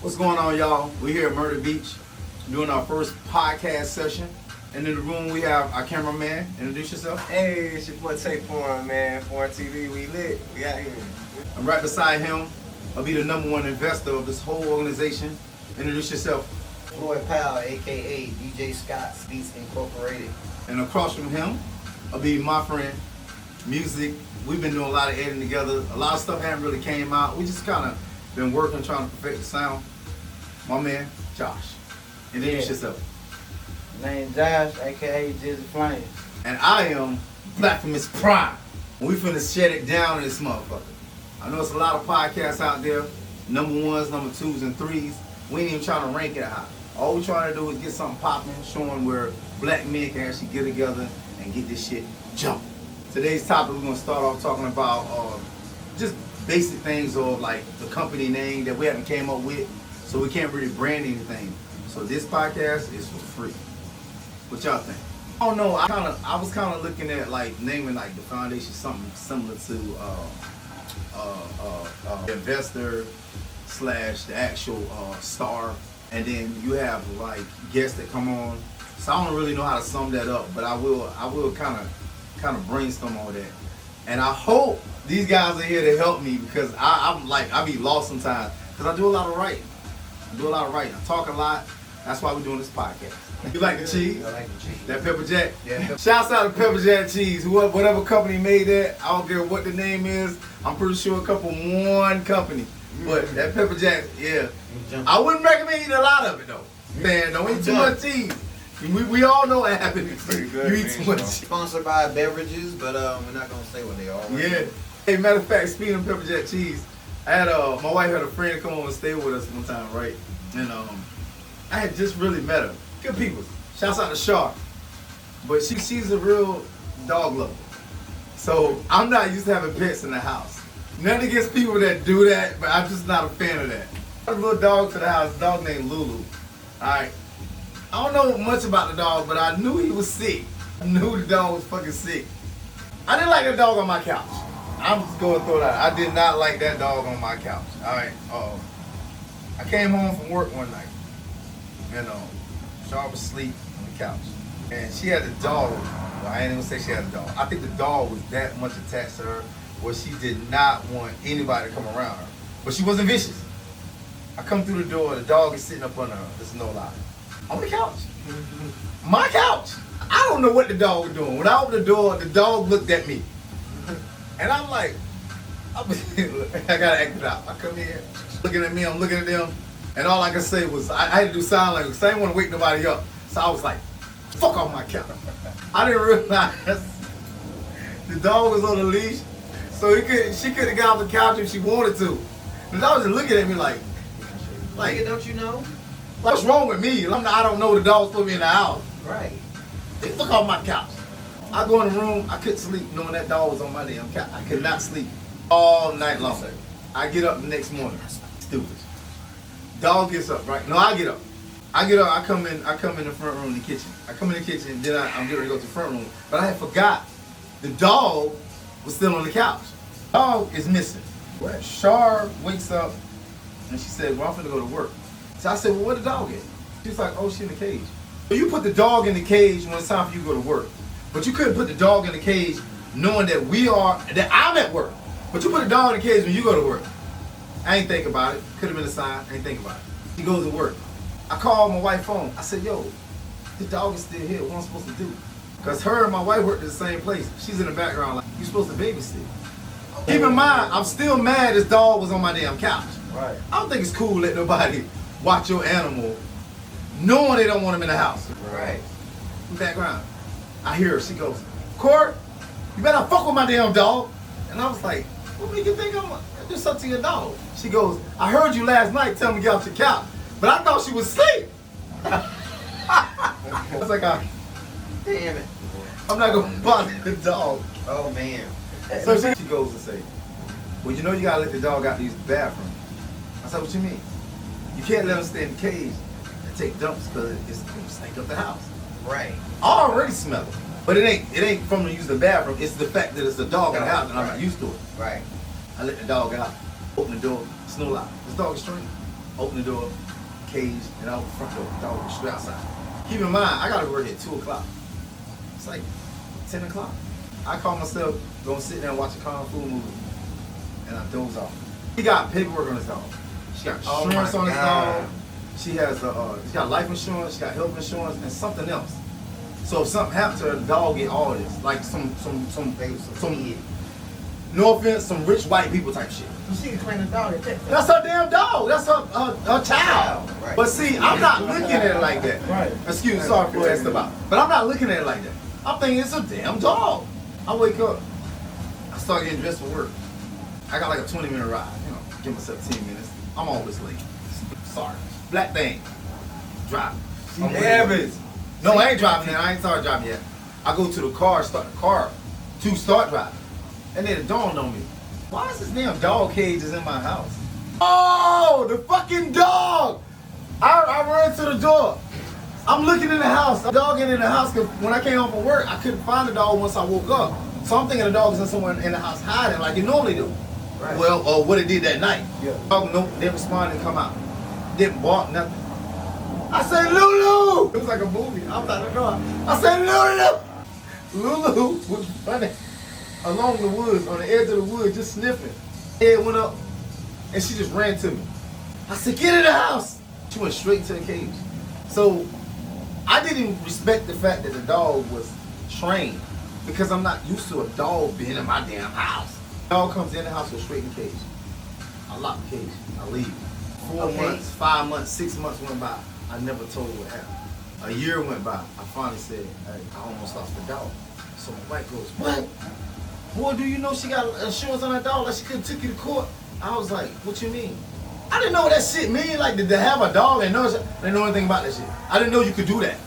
What's going on, y'all? We're here at Murder Beach doing our first podcast session. And in the room we have our cameraman. Introduce yourself. Hey, it's your boy Tae4eign, man. Foreign TV, we lit. We out here. And right beside him, I'll be the #1 investor of this whole organization. Introduce yourself. Boy Pal, aka DJ ScottsBeats Incorporated. And across from him, I'll be my friend, Music. We've been doing a lot of editing together. A lot of stuff hasn't really came out. We just kind of been working, trying to perfect the sound. My man, Josh. Introduce yourself. Name Josh, aka Jizzy Flamez. And I am Flamez Prime. We finna shut it down in this motherfucker. I know it's a lot of podcasts out there, #1s, #2s, and 3s. We ain't even trying to rank it high. All we're trying to do is get something popping, showing where black men can actually get together and get this shit jumping. Today's topic, we're gonna start off talking about just basic things of like the company name that we haven't came up with, so we can't really brand anything. So this podcast is for free. What y'all think? I don't know. I was kind of looking at like naming like the foundation something similar to investor / the actual star, and then you have like guests that come on. So I don't really know how to sum that up, but I will kind of brainstorm all that. And I hope these guys are here to help me because I be lost sometimes because I do a lot of writing. I talk a lot. That's why we're doing this podcast. You like the cheese? I like the cheese. That pepper jack? Yeah. Shouts out to Pepper Jack Cheese. Whatever company made that, I don't care what the name is. I'm pretty sure one company. But that pepper jack, yeah. I wouldn't recommend eating a lot of it though. Man, don't eat too much cheese. We all know what happens. Pretty good. You eat too much cheese. Sponsored by beverages, but we're not gonna say what they are. Right? Yeah. Hey, matter of fact, speaking of Pepper Jack Cheese, I had my wife had a friend come on and stay with us one time, right? And I had just really met her. Good people. Shouts out to Shark. But she's a real dog lover. So I'm not used to having pets in the house. Nothing against people that do that, but I'm just not a fan of that. I had a little dog to the house, a dog named Lulu. Alright. I don't know much about the dog, but I knew he was sick. I knew the dog was fucking sick. I didn't like the dog on my couch. I'm just going to throw that out. I did not like that dog on my couch. Alright. I came home from work one night. And Shaw was asleep on the couch. And she had a dog. Well, I ain't even say she had a dog. I think the dog was that much attached to her where she did not want anybody to come around her. But she wasn't vicious. I come through the door, the dog is sitting up under her. There's no lie. On the couch. My couch. I don't know what the dog was doing. When I opened the door, the dog looked at me. And I'm like, I gotta act it out. I come in, looking at me, I'm looking at them. And all I could say was, I had to do sign language. So I didn't want to wake nobody up. So I was like, fuck off my couch. I didn't realize the dog was on a leash. So she couldn't get off the couch if she wanted to. The dog was just looking at me like, Don't you know? what's wrong with me? I don't know the dog's put me in the house. Right. They fuck off my couch. I go in the room, I couldn't sleep knowing that dog was on my damn couch. I could not sleep all night long. I get up the next morning. Stupid. Dog gets up, right? No, I get up. I come in the front room, the kitchen. I come in the kitchen, then I'm getting ready to go to the front room. But I had forgot the dog was still on the couch. Dog is missing. Shar wakes up and she said, well, I'm finna go to work. So I said, well, where the dog at? She's like, oh, she in the cage. So you put the dog in the cage when it's time for you to go to work. But you couldn't put the dog in the cage knowing that I'm at work. But you put the dog in the cage when you go to work. I ain't think about it. Could have been a sign. I ain't think about it. He goes to work. I called my wife's phone. I said, yo, the dog is still here. What am I supposed to do? Because her and my wife worked at the same place. She's in the background like, you supposed to babysit. Keep in mind, I'm still mad this dog was on my damn couch. Right. I don't think it's cool to let nobody watch your animal knowing they don't want him in the house. Right. In the background. I hear her. She goes, Court, you better fuck with my damn dog. And I was like, what make you think I'm gonna do something to your dog? She goes, I heard you last night tell me to get off your couch, but I thought she was asleep. I was like, Damn it. I'm not gonna bother the dog. Oh man. So she goes and say, well, you know you gotta let the dog out to use the bathroom. I said, what you mean? You can't let him stay in the cage and take dumps because it's gonna stink up the house. Right. I already smell it. But it ain't from the use of the bathroom, it's the fact that it's the dog in the house and I'm not used to it. Right. I let the dog out, open the door, snow loud. This dog is trained. Open the door, cage, and out the front door. Dog was straight outside. Keep in mind, I gotta work at 2 o'clock. It's like 10 o'clock. I call myself gonna sit there and watch a kung fu movie, and I doze off. He got paperwork on his dog. She got insurance on his dog. She has she got life insurance. She got health insurance and something else. So if something happens to her, the dog get all this, like some no offense, some rich white people type shit. She can claim the dog. That's her damn dog. That's her child. Right. But see, I'm not looking at it like that. Right. Excuse me, sorry for asking about. But I'm not looking at it like that. I'm thinking it's a damn dog. I wake up, I start getting dressed for work. I got like a 20-minute ride. You know, give myself 10 minutes. I'm always late. Sorry. Black thing. Driving. No, I ain't driving yet. I ain't started driving yet. I go to the car, start the car to start driving. And then it dawned on me, why is this damn dog cage is in my house? Oh, the fucking dog! I ran to the door. I'm looking in the house. The dog ain't in the house because when I came home from work, I couldn't find the dog once I woke up. So I'm thinking the dog is in somewhere in the house hiding like it normally do. Right. Well, or what it did that night. Yeah. Dog, nope, didn't respond and come out. Didn't bark, nothing. I said, Lulu! It was like a movie. I'm out the door. I said, Lulu! Lulu was running along the woods, on the edge of the woods, just sniffing. Head went up, and she just ran to me. I said, get in the house! She went straight to the cage. So, I didn't respect the fact that the dog was trained, because I'm not used to a dog being in my damn house. Dog comes in the house, goes straight in the cage. I lock the cage, I leave. 4 months, 5 months, 6 months went by. I never told her what happened. A year went by. I finally said, hey, I almost lost the dog. So my wife goes, what? Boy, do you know she got insurance on that dog? Like she couldn't take you to court? I was like, what you mean? I didn't know what that shit mean. Like, to have a dog and know, I didn't know anything about that shit. I didn't know you could do that.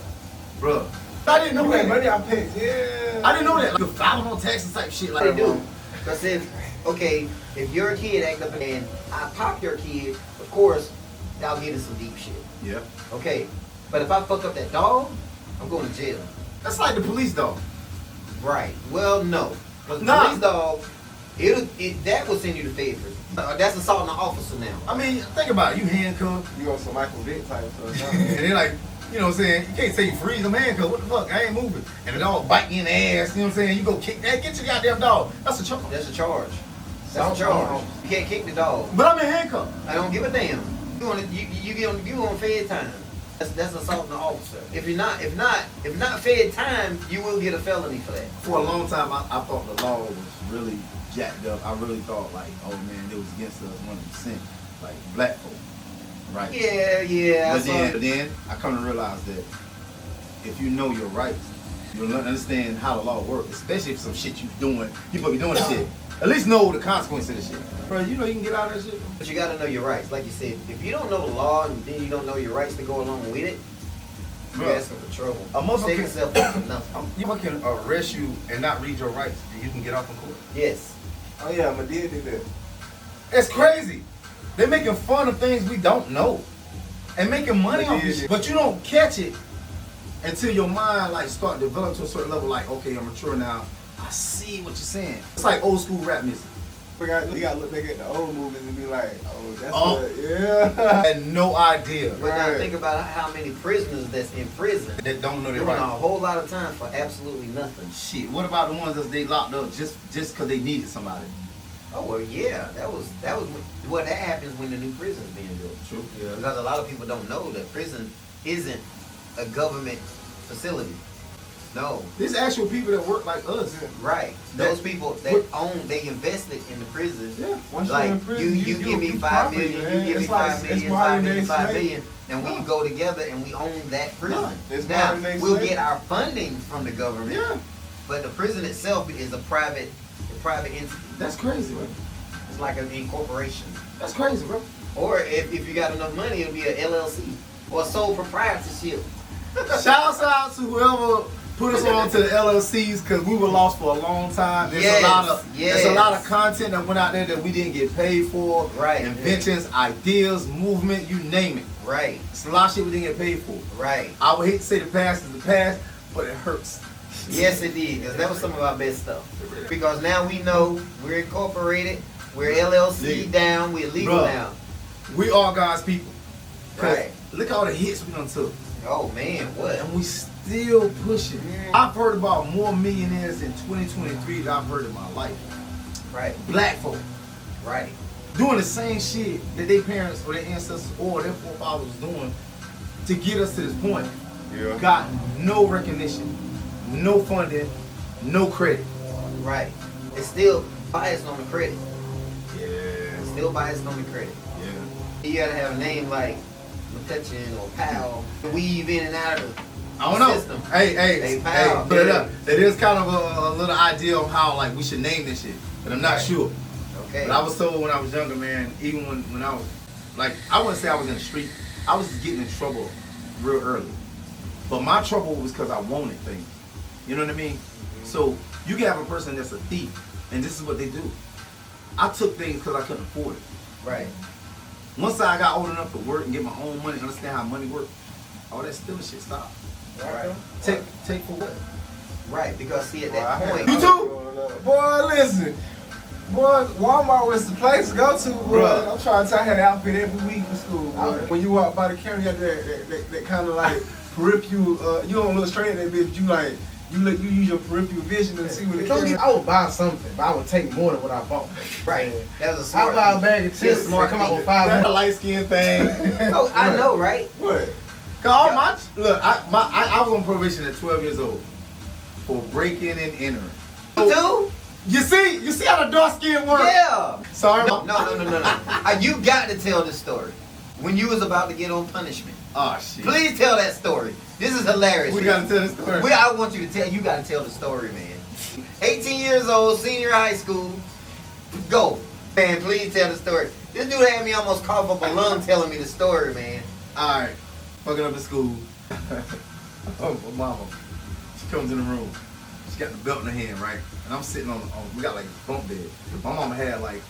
Bruh. I didn't know that. Money I paid. Yeah. I didn't know that. Like, you file them on taxes type shit. Like They do. Because if your kid act up and I pop your kid, of course, y'all get in some deep shit. Yeah. Okay. But if I fuck up that dog, I'm going to jail. That's like the police dog. Right. Well, no. Because the police dog, that will send you to favor. That's assaulting an officer now. I mean, think about it. You handcuffed. You on some Michael Vick type stuff. And they're like, you know what I'm saying? You can't say you freeze them handcuffed. What the fuck? I ain't moving. And the dog bite you in the ass. You know what I'm saying? You go kick that. Get your goddamn dog. That's a charge. That's a charge. That's a charge. You can't kick the dog. But I'm in handcuffs. I don't give a damn. You on fed time. That's assaulting an officer. If not fed time, you will get a felony for that. For a long time, I thought the law was really jacked up. I really thought like, oh man, it was against us 100%, like black folk, right? Yeah. But then I come to realize that if you know your rights, you'll understand how the law works, especially if some shit you doing, people be doing this shit. At least know the consequence of this shit. Bro, you know you can get out of that shit. But you gotta know your rights. Like you said, if you don't know the law and then you don't know your rights to go along with it, you're asking for trouble. A motherfucker Save yourself up for nothing. You can arrest you and not read your rights, and you can get off in court. Yes. Oh yeah, my dad did that. It's crazy. They're making fun of things we don't know, and making money off this shit. But you don't catch it until your mind like start developing to a certain level. Like, okay, I'm mature now. I see what you're saying. It's like old school rap music. You gotta look back at the old movies and be like, oh, that's Oh. yeah. I had no idea. But now think about how many prisoners that's in prison That don't know their doing a rights. whole lot of time for absolutely nothing. Shit. What about the ones that they locked up just because they needed somebody? Oh well, yeah, that was what happens when the new prison's being built. True. Yeah. Because a lot of people don't know that prison isn't a government facility. No. There's actual people that work like us. Right. Those people that they invested in the prison. Yeah. Once Like you're in prison, you give me 5 million, you give me 5 million, 5 million, 5 million, and we go together and we own that prison. Now we'll get our funding from the government. Yeah. But the prison itself is a private entity. That's crazy, bro. It's like an incorporation. That's crazy, bro. Or if you got enough money, it'll be a LLC or sole proprietorship. Shouts out to whoever put us on to the LLCs because we were lost for a long time. There's a lot of content that went out there that we didn't get paid for. Right. Inventions, ideas, movement, you name it. Right. It's a lot of shit we didn't get paid for. Right. I would hate to say the past is the past, but it hurts. Yes, it did. Because that was some of our best stuff. Because now we know we're incorporated, we're LLC down, we're legal Bruh. now. We are God's people. Right. Look at all the hits we done took. Oh man, what? And we still pushing. I've heard about more millionaires in 2023 than I've heard in my life. Right. Black folk. Right. Doing the same shit that their parents or their ancestors or their forefathers was doing to get us to this point. Yeah. Got no recognition, no funding, no credit. Right. It's still biased on the credit. Yeah. Still biased on the credit. Yeah. You gotta have a name like McCutcheon or Powell to weave in and out of the I don't know. system. Hey, Powell. put it up. It is kind of a little idea of how like we should name this shit, but I'm not Right. sure. Okay. But I was told when I was younger, man, even when I was, like, I wouldn't say I was in the street. I was just getting in trouble real early. But my trouble was because I wanted things. You know what I mean? Mm-hmm. So you can have a person that's a thief, and this is what they do. I took things because I couldn't afford it. Right. Once I got old enough to work and get my own money, understand how money works, all that stealing shit stopped. Right. Take for what? Right. Because see at that point. You too? Boy, listen. Boy, Walmart was the place to go to, bro. Bruh. I'm trying to tell you, I had an outfit every week for school, boy. When you walk by the counter, you have that kind of like peripheral, you don't look straight at that bitch, you use your peripheral vision and see what it is. I would buy something, but I would take more than what I bought. Right. That was a I smart buy a thing. bag of chips, Smart come out thing. with 5 That's a more. light skin thing. Oh, I know, right? What? Cause all my look, I was on probation at 12 years old for breaking and entering. Dude. You see how the dark skin works? Yeah. Sorry. No. You got to tell this story. When you was about to get on punishment. Oh shit. Please tell that story. This is hilarious. We gotta tell this story. I want you to tell. You gotta tell the story, man. 18 years old, senior high school. Go, man. Please tell the story. This dude had me almost cough up a lung telling me the story, man. All right, fucking up at school. Oh, my mama, she comes in the room. She got the belt in her hand, right? And I'm sitting on we got like a bunk bed. My mama had like,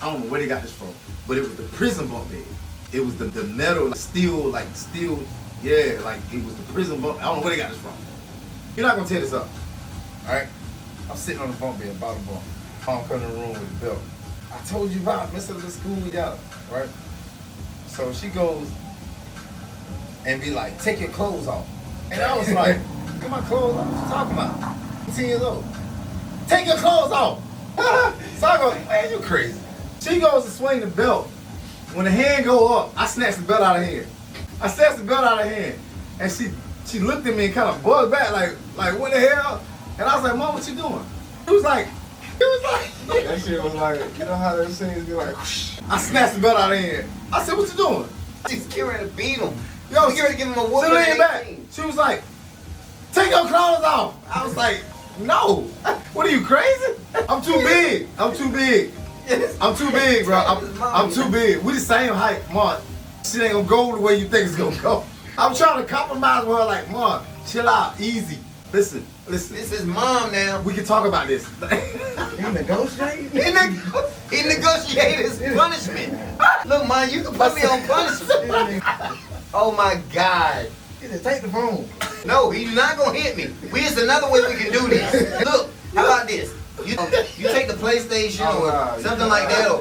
I don't know where they got this from, but it was the prison bunk bed. It was the metal, steel, yeah, like it was the prison bunk. I don't know where they got this from. You're not gonna tear this up, all right? I'm sitting on the bunk bed, bottom bunk. Mom come in the room with the belt. I told you about messed up the school we got, right? So she goes and be like, take your clothes off. And I was like, get my clothes off. What you talking about? I'm 10 years old. Take your clothes off. So I go, man, you crazy. She goes to swing the belt. When the hand go up, I snatch the belt out of her hand. I snatched the belt out of her hand. And she looked at me and kind of buzzed back like what the hell? And I was like, Mom, what you doing? It was like, That shit was like, you know how those scenes be like, whoosh. I snatched the belt out of her hand. I said, what you doing? She's getting ready to beat him. Yo, She's ready to give him a she whooping. leaned at back. 18. She was like, take your clothes off. I was like, no. What are you, crazy? I'm too big. I'm too big. I'm too big, bro. I'm too big. We the same height, Mark. Shit ain't gonna go the way you think it's gonna go. I'm trying to compromise with her like, Mark, chill out, easy. Listen. This is mom now. We can talk about this. You negotiating? He negotiated his punishment. Look, man, you can put me on punishment. Oh my God. He said, take the phone. No, he's not gonna hit me. It's another way we can do this. Look, how about this? You take the PlayStation or something like that. Or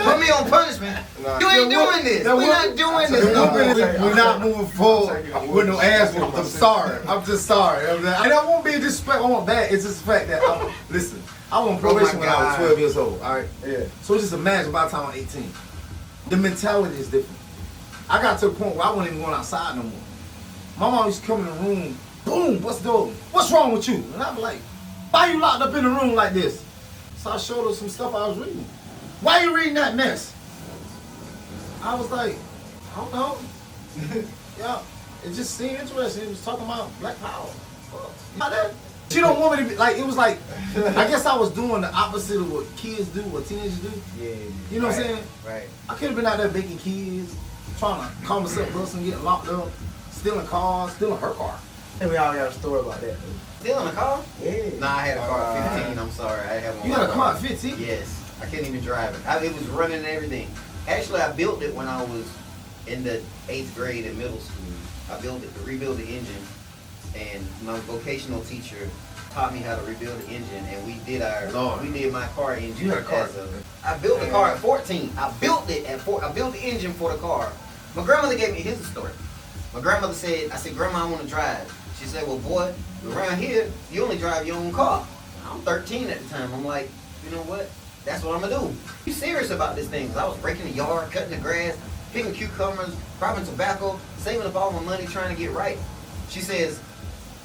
put me on punishment. You ain't doing this. We're not doing this. We're not moving forward with no ass whoop. I'm sorry. I'm just sorry. And I won't be disrespectful. I want that. It's just the fact that listen. I was on probation when I was 12 years old. All right. Yeah. So just imagine by the time I'm 18, the mentality is different. I got to a point where I wasn't even going outside no more. My mom used to come in the room. Boom. What's the door? What's wrong with you? And I'm like, why you locked up in the room like this? So I showed her some stuff I was reading. Why you reading that mess? I was like, I don't know. Yeah, it just seemed interesting. It was talking about black power. Not that. She don't want me to be like, it was like, I guess I was doing the opposite of what kids do, what teenagers do. Yeah. You know what I'm saying? Right. I could have been out there baking kids, trying to call myself busting, getting locked up, stealing cars, stealing her car. And we all got a story about that, dude. Still in a car? Yeah. Nah, I had a car at 15. I'm sorry. I had one. You had a car at 15? Yes. I couldn't even drive it. It was running and everything. Actually, I built it when I was in the 8th grade in middle school. I built it to rebuild the engine, and my vocational teacher taught me how to rebuild the engine, and we did my car engine. You had a car. I built the car at 14. I built it at 4. I built the engine for the car My grandmother gave me, here's the story. My grandmother said, I said, Grandma, I want to drive. She said, well, boy, around here, you only drive your own car. I'm 13 at the time. I'm like, you know what? That's what I'm going to do. You serious about this thing? Because I was breaking the yard, cutting the grass, picking cucumbers, cropping tobacco, saving up all my money, trying to get right. She says,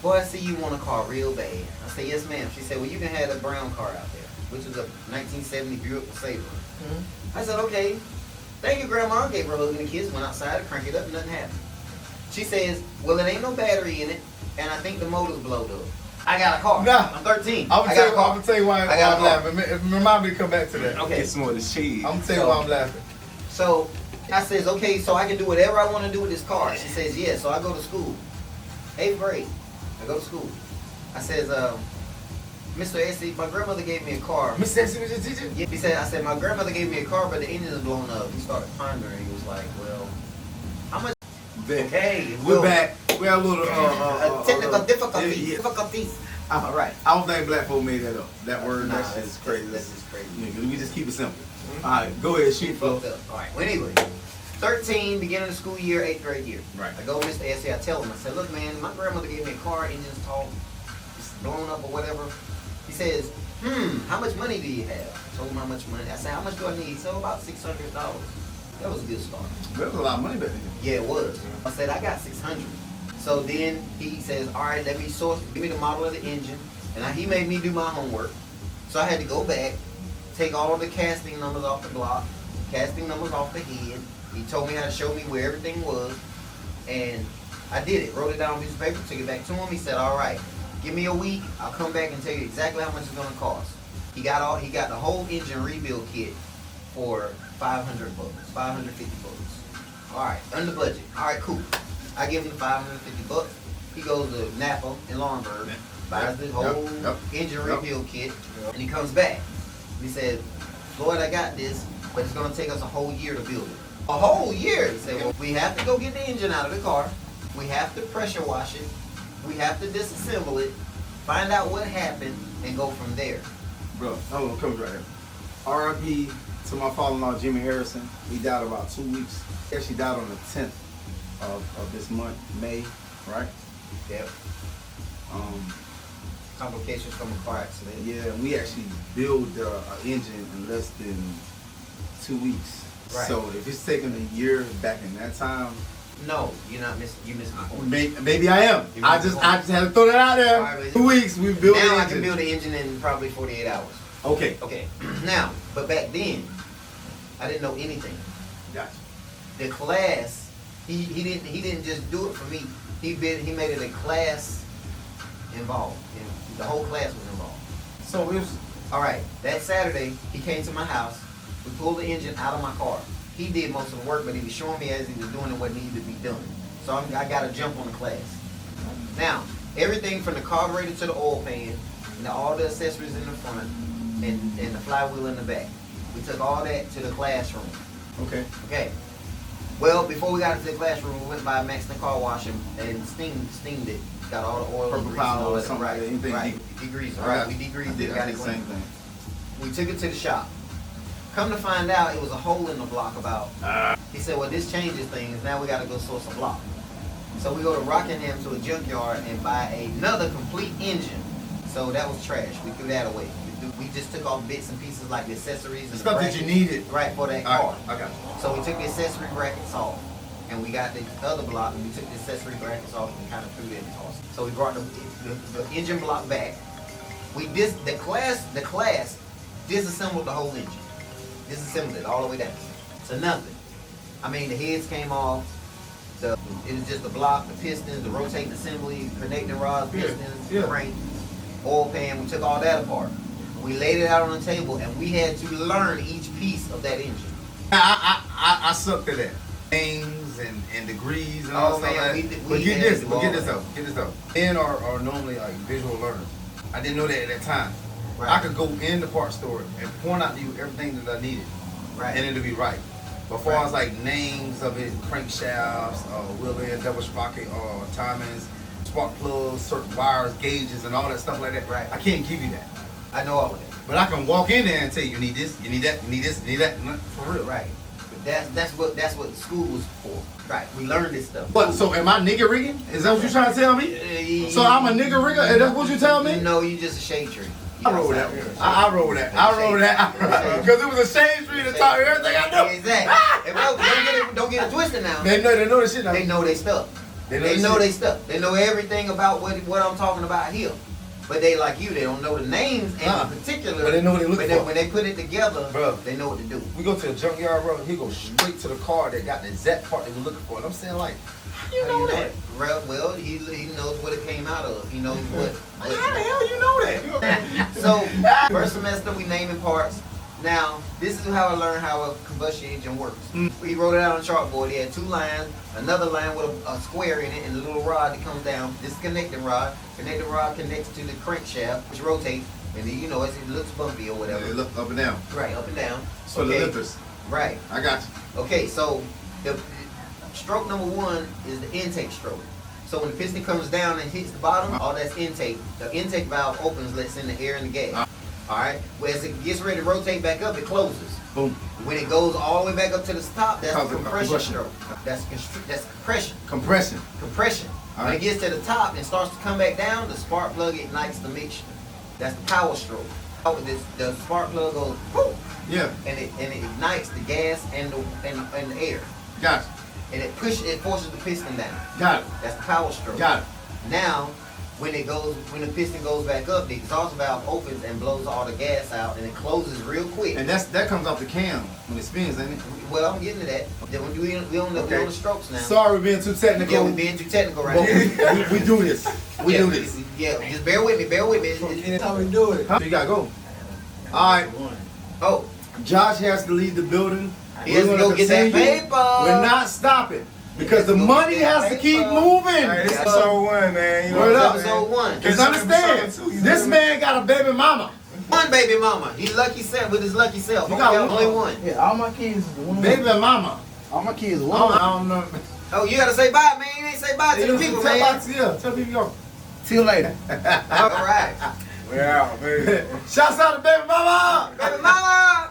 boy, I see you want a car real bad. I said, yes, ma'am. She said, well, you can have a brown car out there, which was a 1970 Buick Sabre. Mm-hmm. I said, okay. Thank you, Grandma. I gave her a hug and a kiss, went outside to crank it up, and nothing happened. She says, well, it ain't no battery in it, and I think the motor's blowed up. I got a car. Nah. I'm 13. I'm gonna tell you why I got I'm laughing. Remind me to come back to that. Okay. It's more the cheese. I'm gonna tell you why I'm laughing. So I says, okay, so I can do whatever I want to do with this car. She says, yeah. So I go to school. 8th grade. I go to school. I says, Mr. Essie, my grandmother gave me a car. Mr. Essie was your teacher? Yeah, he said, I said, my grandmother gave me a car, but the engine is blown up. He started pondering. He was like, well, how much? Okay, we're back. We have a little technical difficulties. yeah. Difficulties. All right. I don't think black folk made that up. That word, Nah, that shit is crazy. That's just crazy. Yeah, we just keep it simple. All right, go ahead, shoot, Fucked folks. up. All right. Well, anyway, 13, beginning of the school year, 8th grade year. Right. I go to Mr. Essie. I tell him, I said, look, man, my grandmother gave me a car, engine's tall, it's blown up or whatever. He says, how much money do you have? I told him how much money. I said, how much do I need? He said, about $600. That was a good start. That was a lot of money back then. Yeah, it was. I said, I got 600. So then he says, all right, let me source, give me the model of the engine. And he made me do my homework. So I had to go back, take all of the casting numbers off the block, casting numbers off the head. He told me how to show me where everything was. And I did it, wrote it down on a piece of paper, took it back to him. He said, all right, give me a week. I'll come back and tell you exactly how much it's gonna cost. He got the whole engine rebuild kit for $500, $550. All right, under budget. All right, cool. I give him the $550. He goes to Napa in Laurinburg, buys the whole engine rebuild kit, and he comes back. He said, Floyd, I got this, but it's gonna take us a whole year to build it. A whole year? He said, well, we have to go get the engine out of the car. We have to pressure wash it. We have to disassemble it, find out what happened, and go from there. Bro, hold on, come right here. R.I.P. to my father-in-law, Jimmy Harrison. He died about 2 weeks. He actually died on the 10th of this month, May, right? Yep. Complications from a car accident. Yeah, and we actually built an engine in less than 2 weeks. Right. So if it's taking a year back in that time, No, you're not missing. You missing the point. maybe I am. You I missing just the point. had to throw that out there. All right, 2 weeks we built now an I engine. can build an engine in probably 48 hours. Okay. Okay. Now, but back then, I didn't know anything. Gotcha. The class, he didn't just do it for me. He made it a class involved. And the whole class was involved. So it was. All right. That Saturday, he came to my house. We pulled the engine out of my car. He did most of the work, but he was showing me as he was doing it what needed to be done. So I got to jump on the class. Now, everything from the carburetor to the oil pan, and all the accessories in the front, and the flywheel in the back. We took all that to the classroom. Okay. Okay. Well, before we got into the classroom, we went by Maxton Car Wash and steamed it. Got all the oil, Purple and grease, and powder all or that. something like Right, that, anything right. deep. Degreased, I right? got- We degreased I it, did got the it same clean. thing. We took it to the shop. Come to find out, it was a hole in the block about. He said, well, this changes things. Now we got to go source a block. So we go to Rockingham to a junkyard and buy another complete engine. So that was trash. We threw that away. We just took off bits and pieces like the accessories and the Stuff that you brackets, needed. right, for that All car. right, I got you. So we took the accessory brackets off, and we got the other block, and we took the accessory brackets off and kind of threw that in the toss. So we brought the engine block back. The class disassembled the whole engine. Disassembled it all the way down to nothing. I mean, the heads came off. It was just the block, the pistons, the rotating assembly, connecting rods, pistons, yeah. crank, oil pan. We took all that apart. We laid it out on the table, and we had to learn each piece of that engine. I sucked at that. Names and degrees and all Oh, stuff man, like we that. did- But we get had this, to do but all get this that. out, get this out. Men are normally like visual learners. I didn't know that at that time. Right. I could go in the parts store and point out to you everything that I needed, Right. and it'll be right. But as far as like names of it, crankshafts, wheel end, double sprocket, timings, spark plugs, certain wires, gauges, and all that stuff like that. Right. I can't give you that. I know all of that. But I can walk in there and tell you, you need this, you need that, you need this, you need that. For real. Right. That's what school was for. Right. We learned this stuff. What? So am I nigga rigging? Is that what you trying to tell me? So I'm a nigga rigger, and that's what you tell me? No, you just a shade tree. I roll with that. I roll with that. I roll with that. Because it was a shade tree that taught me everything I know. Exactly. And bro, don't get it twisted now. They know the shit now. They know they stuff. They know they stuff. They know everything about what I'm talking about here. But they like you, they don't know the names and in particular. But they know what they look for. When they put it together, Bro, they know what to do. We go to the junkyard, bro. He goes straight to the car that got the exact part that we're looking for. And I'm saying, like, how you know that? Well, he knows what it came out of. He knows what. How the hell you know that? So, first semester we naming parts. Now, this is how I learned how a combustion engine works. He wrote it out on a chalkboard. He had 2 lines, another line with a square in it, and a little rod that comes down. This is connecting rod. Connecting rod connects to the crankshaft, which rotates, and then, it looks bumpy or whatever. They look up and down. Right, up and down. So the lifters. Right. I got you. Okay, so the stroke number 1 is the intake stroke. So when the piston comes down and hits the bottom, all that's intake. The intake valve opens, lets in the air and the gas. Alright? Well, as it gets ready to rotate back up, it closes. Boom. When it goes all the way back up to the top, that's Cause the of compression combustion. stroke. That's compression. Compression. Compression. All When right. it gets to the top and starts to come back down, the spark plug ignites the mixture. That's the power stroke. The spark plug goes whoo, Yeah. and it ignites the gas and the air. Got it. And it forces the piston down. Got it. That's the power stroke. Got it. Now, when the piston goes back up, the exhaust valve opens and blows all the gas out, and it closes real quick. And that comes off the cam when it spins, ain't it? Well, I'm getting to that. Then we on the strokes now. Sorry, we're being too technical. Yeah, we're being too technical right But now. we do this. We do this. Yeah, just bear with me. That's how we do it. Huh? You gotta go. All right. Oh, Josh has to leave the building. he has to We're go gonna get that continue. paper. We're not stopping because the Go money get that has to keep paper. moving. Hey, this episode 1, man. You know Word what up. I'm saying? Episode 1. Just understand, Episode 2, you this know? man got a baby mama. One baby mama. He lucky self with his lucky self. You got only one. one. Yeah, all my kids is one. Baby mama. All my kids is I one. don't know. Oh, you gotta say bye, man. You ain't say bye to the people, tell man. Tell people go. See you later. All right. We're out, baby. Shouts out to baby mama. Baby mama.